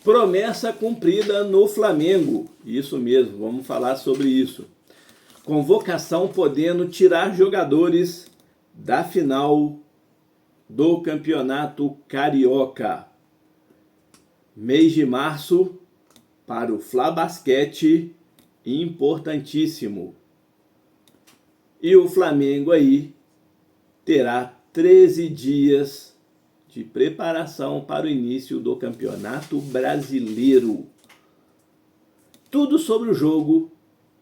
Promessa cumprida no Flamengo. Isso mesmo, vamos falar sobre isso. Convocação podendo tirar jogadores da final do Campeonato Carioca. Mês de março para o Fla Basquete, importantíssimo. E o Flamengo aí terá 13 dias de preparação para o início do Campeonato Brasileiro. Tudo sobre o jogo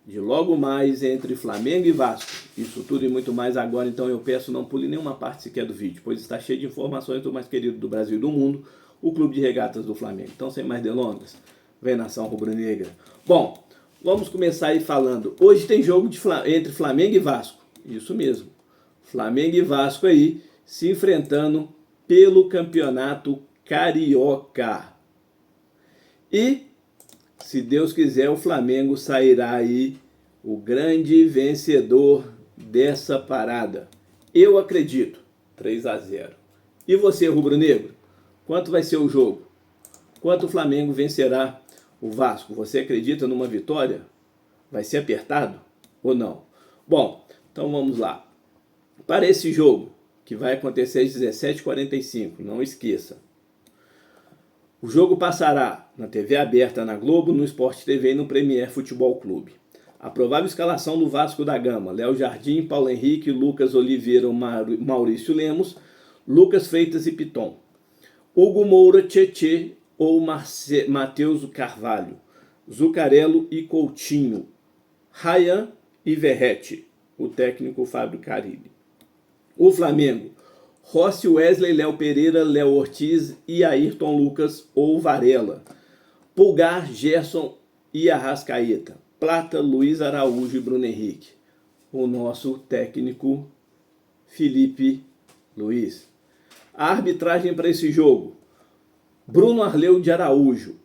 de logo mais entre Flamengo e Vasco. Isso tudo e muito mais agora, então eu peço não pule nenhuma parte sequer do vídeo, pois está cheio de informações do mais querido do Brasil e do mundo, o Clube de Regatas do Flamengo. Então, sem mais delongas, vem nação rubro-negra. Bom, vamos começar aí falando. Hoje tem jogo entre Flamengo e Vasco. Isso mesmo. Flamengo e Vasco aí se enfrentando pelo Campeonato Carioca. E, se Deus quiser, o Flamengo sairá aí o grande vencedor dessa parada. Eu acredito, 3-0. E você, rubro-negro? Quanto vai ser o jogo? Quanto o Flamengo vencerá o Vasco? Você acredita numa vitória? Vai ser apertado ou não? Bom, então vamos lá. Para esse jogo, que vai acontecer às 17h45, não esqueça. O jogo passará na TV aberta, na Globo, no Sport TV e no Premier Futebol Clube. A provável escalação do Vasco da Gama: Léo Jardim, Paulo Henrique, Lucas Oliveira, Maurício Lemos, Lucas Freitas e Piton. Hugo Moura, Tietê ou Matheus Carvalho, Zucarello e Coutinho, Ryan e Verratti, o técnico Fábio Carille. O Flamengo: Rossi, Wesley, Léo Pereira, Léo Ortiz e Ayrton Lucas ou Varela. Pulgar, Gerson e Arrascaeta. Plata, Luiz Araújo e Bruno Henrique. O nosso técnico Felipe Luiz. A arbitragem para esse jogo: Bruno Arleu de Araújo,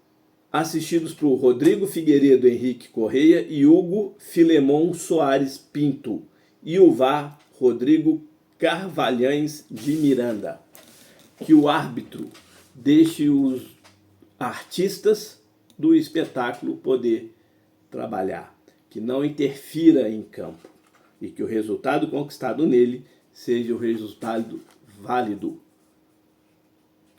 assistidos por Rodrigo Figueiredo Henrique Correia e Hugo Filemon Soares Pinto. E o VAR, Rodrigo Carvalhães de Miranda. Que o árbitro deixe os artistas do espetáculo poder trabalhar, que não interfira em campo e que o resultado conquistado nele seja o resultado válido.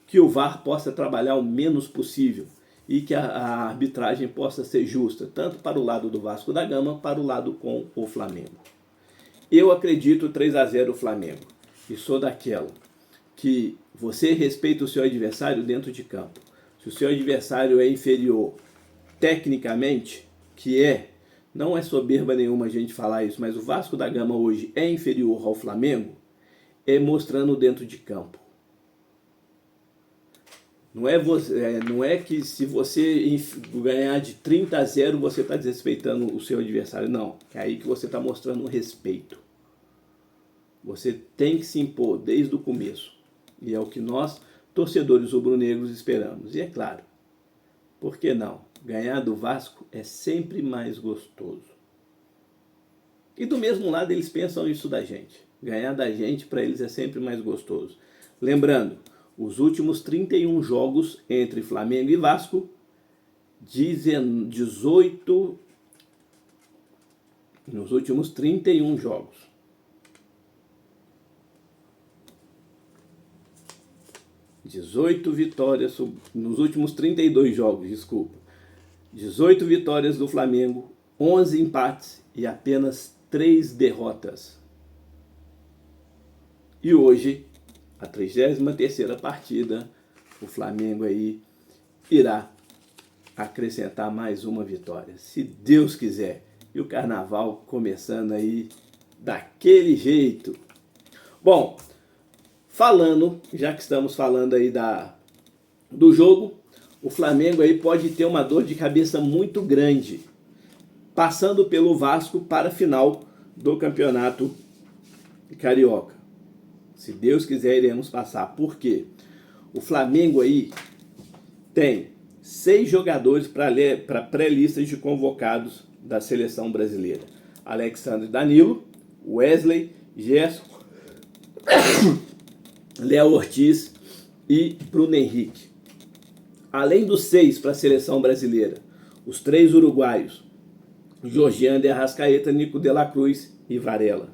Que o VAR possa trabalhar o menos possível e que a arbitragem possa ser justa, tanto para o lado do Vasco da Gama, para o lado com o Flamengo. Eu acredito 3-0 Flamengo. E sou daquela que você respeita o seu adversário dentro de campo. Se o seu adversário é inferior tecnicamente, não é soberba nenhuma a gente falar isso, mas o Vasco da Gama hoje é inferior ao Flamengo, é mostrando dentro de campo. Não é que se você ganhar de 30-0 você está desrespeitando o seu adversário. Não, é aí que você está mostrando respeito. Você tem que se impor desde o começo. E é o que nós, torcedores rubro-negros, esperamos. E é claro, por que não? Ganhar do Vasco é sempre mais gostoso. E do mesmo lado eles pensam isso da gente. Ganhar da gente para eles é sempre mais gostoso. Lembrando, os últimos 31 jogos entre Flamengo e Vasco, 18 nos últimos 31 jogos. 18 vitórias nos últimos 32 jogos, desculpa. 18 vitórias do Flamengo, 11 empates e apenas 3 derrotas. E hoje, a 33ª partida, o Flamengo aí irá acrescentar mais uma vitória, se Deus quiser. E o carnaval começando aí daquele jeito. Bom, já que estamos falando aí do jogo, o Flamengo aí pode ter uma dor de cabeça muito grande, passando pelo Vasco para a final do Campeonato Carioca. Se Deus quiser, iremos passar. Por quê? O Flamengo aí tem 6 jogadores para pré-listas de convocados da seleção brasileira: Alexandre Danilo, Wesley, Gerson, Léo Ortiz e Bruno Henrique. Além dos 6 para a seleção brasileira, os 3 uruguaios, Georgian de Arrascaeta, Nico de la Cruz e Varela.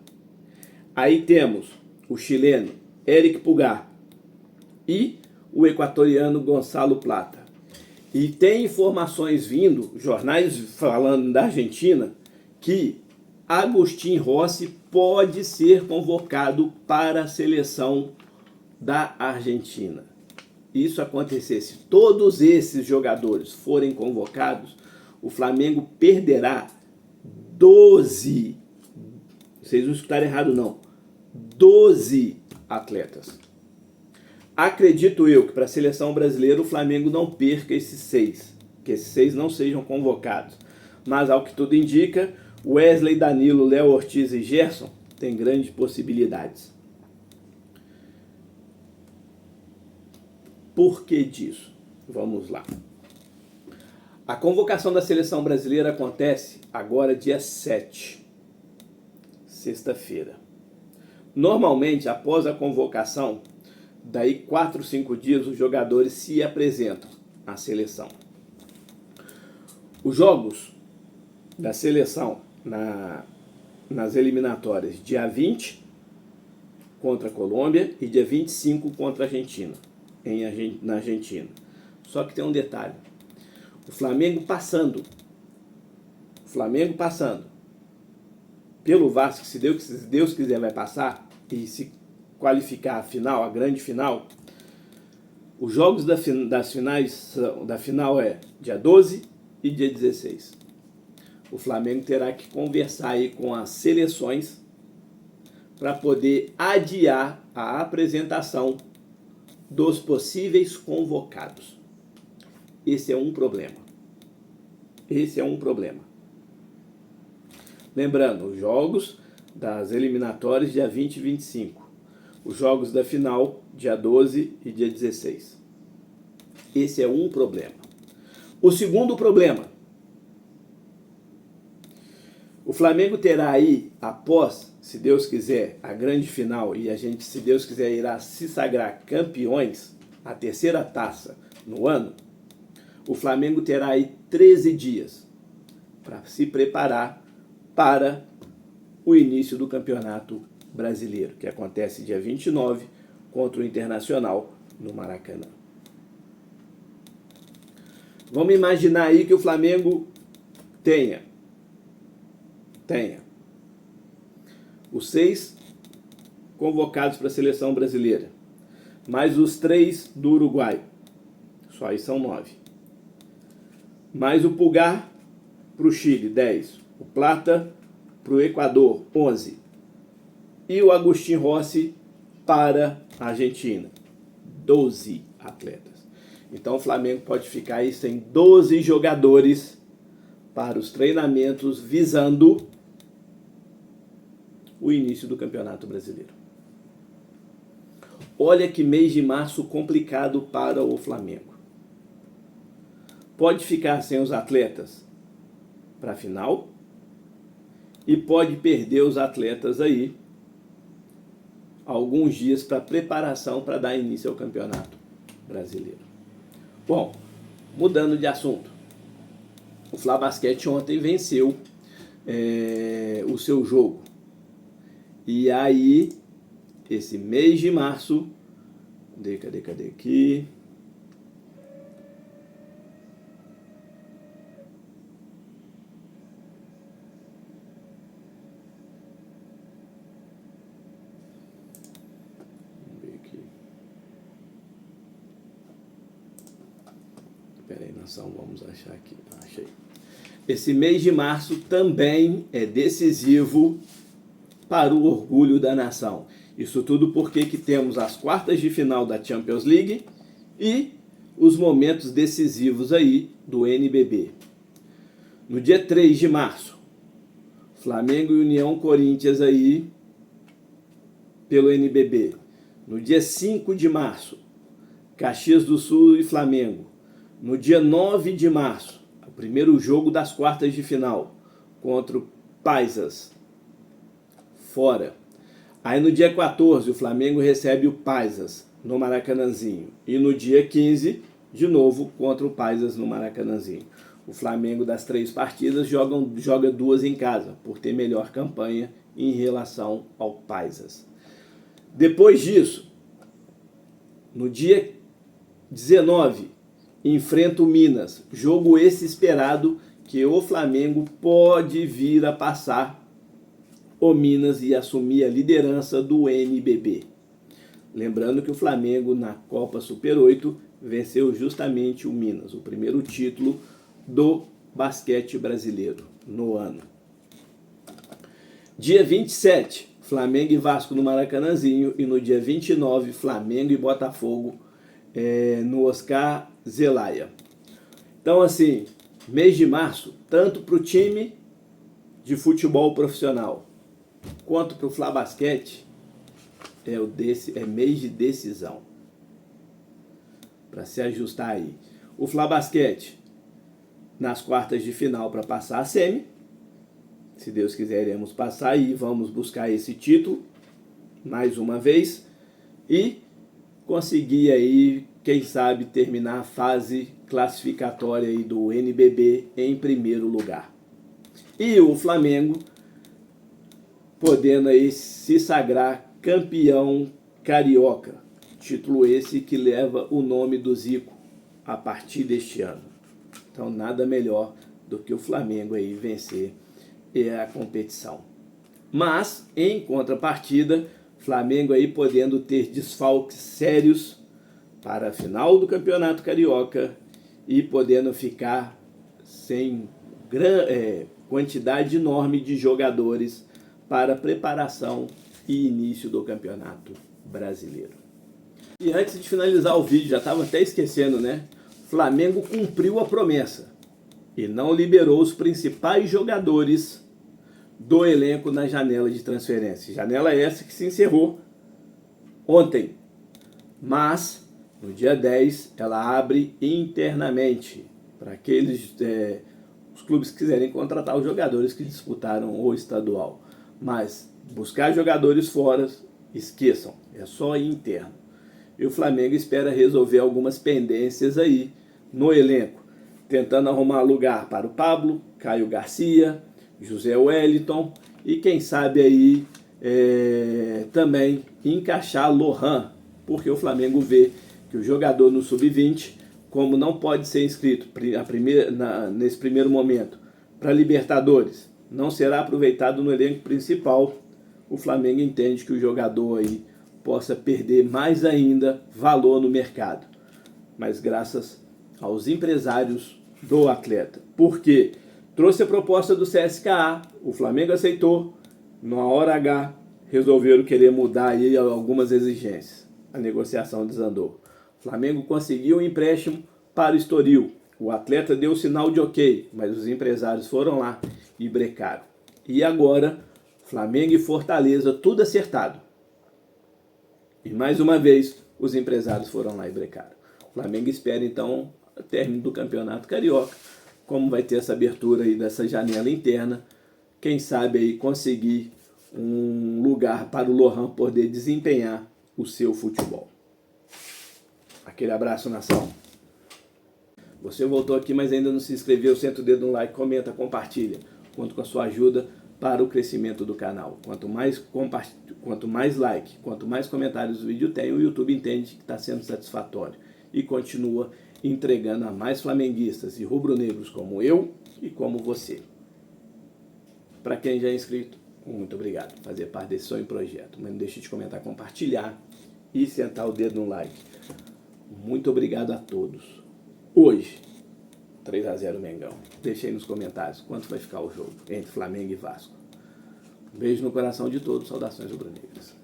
Aí temos o chileno Eric Pulgar e o equatoriano Gonçalo Plata. E tem informações vindo, jornais falando da Argentina, que Agustín Rossi pode ser convocado para a seleção da Argentina. Isso acontecer, se todos esses jogadores forem convocados, o Flamengo perderá 12, vocês não escutaram errado não, 12 atletas. Acredito eu que para a seleção brasileira o Flamengo não perca esses 6, que esses 6 não sejam convocados. Mas ao que tudo indica, Wesley, Danilo, Léo Ortiz e Gerson têm grandes possibilidades. Por que disso? Vamos lá. A convocação da seleção brasileira acontece agora dia 7, sexta-feira. Normalmente, após a convocação, daí 4, 5 dias, os jogadores se apresentam à seleção. Os jogos da seleção nas eliminatórias, dia 20 contra a Colômbia e dia 25 contra a Argentina, na Argentina. Só que tem um detalhe. O Flamengo passando pelo Vasco, se Deus quiser vai passar, e se qualificar a final, a grande final, os jogos da final é dia 12 e dia 16. O Flamengo terá que conversar aí com as seleções para poder adiar a apresentação dos possíveis convocados. Esse é um problema. Lembrando, os jogos das eliminatórias dia 20 e 25. Os jogos da final dia 12 e dia 16. Esse é um problema. O segundo problema. O Flamengo terá aí, após, se Deus quiser, a grande final, e a gente, se Deus quiser, irá se sagrar campeões, a terceira taça no ano, o Flamengo terá aí 13 dias para se preparar para o início do Campeonato Brasileiro, que acontece dia 29 contra o Internacional no Maracanã. Vamos imaginar aí que o Flamengo tenha os 6 convocados para a seleção brasileira, mais os 3 do Uruguai, só aí são 9, mais o Pulgar para o Chile, 10, o Plata para o Equador, 11, e o Agustín Rossi para a Argentina, 12 atletas. Então o Flamengo pode ficar aí sem 12 jogadores para os treinamentos visando o início do Campeonato Brasileiro. Olha que mês de março complicado para o Flamengo. Pode ficar sem os atletas para a final e pode perder os atletas aí alguns dias para preparação para dar início ao Campeonato Brasileiro. Bom, mudando de assunto. O Flá Basquete ontem venceu o seu jogo. E aí, esse mês de março, cadê aqui? Vamos ver aqui. Espera aí, nação, vamos achar aqui. Achei. Esse mês de março também é decisivo para o orgulho da nação. Isso tudo porque que temos as quartas de final da Champions League e os momentos decisivos aí do NBB. No dia 3 de março, Flamengo e União Corinthians aí pelo NBB. No dia 5 de março, Caxias do Sul e Flamengo. No dia 9 de março, o primeiro jogo das quartas de final contra o Paisas, fora. Aí no dia 14 o Flamengo recebe o Paisas no Maracanãzinho. E no dia 15 de novo contra o Paisas no Maracanãzinho. O Flamengo, das 3 partidas, joga 2 em casa, por ter melhor campanha em relação ao Paisas. Depois disso, no dia 19, enfrenta o Minas. Jogo esse esperado, que o Flamengo pode vir a passar o Minas e assumir a liderança do NBB. Lembrando que o Flamengo, na Copa Super 8, venceu justamente o Minas, o primeiro título do basquete brasileiro no ano. Dia 27, Flamengo e Vasco no Maracanãzinho, e no dia 29, Flamengo e Botafogo no Oscar Zelaya. Então, assim, mês de março, tanto para o time de futebol profissional quanto para o Fla Basquete, é mês de decisão. Para se ajustar aí. O Fla Basquete nas quartas de final para passar a semi. Se Deus quiser, iremos passar e vamos buscar esse título mais uma vez e conseguir aí, quem sabe, terminar a fase classificatória aí do NBB em primeiro lugar. E o Flamengo podendo aí se sagrar campeão carioca. Título esse que leva o nome do Zico a partir deste ano. Então nada melhor do que o Flamengo aí vencer a competição. Mas, em contrapartida, Flamengo aí podendo ter desfalques sérios para a final do Campeonato Carioca e podendo ficar sem quantidade enorme de jogadores para preparação e início do Campeonato Brasileiro. E antes de finalizar o vídeo, já estava até esquecendo, né? Flamengo cumpriu a promessa e não liberou os principais jogadores do elenco na janela de transferência. Janela essa que se encerrou ontem. Mas, no dia 10, ela abre internamente para aqueles os clubes que quiserem contratar os jogadores que disputaram o estadual. Mas buscar jogadores fora, esqueçam, é só interno. E o Flamengo espera resolver algumas pendências aí no elenco, tentando arrumar lugar para o Pablo, Caio Garcia, José Wellington e quem sabe aí também encaixar Lohan, porque o Flamengo vê que o jogador no sub-20, como não pode ser inscrito nesse primeiro momento para Libertadores, não será aproveitado no elenco principal, o Flamengo entende que o jogador aí possa perder mais ainda valor no mercado. Mas graças aos empresários do atleta. Porque trouxe a proposta do CSKA, o Flamengo aceitou, na hora H resolveram querer mudar aí algumas exigências. A negociação desandou. O Flamengo conseguiu um empréstimo para o Estoril. O atleta deu sinal de ok, mas os empresários foram lá e brecaram. E agora, Flamengo e Fortaleza, tudo acertado. E mais uma vez, os empresários foram lá e brecaram. O Flamengo espera então o término do Campeonato Carioca, como vai ter essa abertura aí dessa janela interna, quem sabe aí conseguir um lugar para o Lohan poder desempenhar o seu futebol. Aquele abraço, nação. Você voltou aqui, mas ainda não se inscreveu, senta o dedo no like, comenta, compartilha. Conto com a sua ajuda para o crescimento do canal. Quanto mais like, quanto mais comentários o vídeo tem, o YouTube entende que está sendo satisfatório e continua entregando a mais flamenguistas e rubro-negros como eu e como você. Para quem já é inscrito, muito obrigado por fazer parte desse sonho e projeto. Mas não deixe de comentar, compartilhar e sentar o dedo no like. Muito obrigado a todos. Hoje, 3-0 Mengão. Deixe aí nos comentários quanto vai ficar o jogo entre Flamengo e Vasco. Um beijo no coração de todos. Saudações rubro-negras.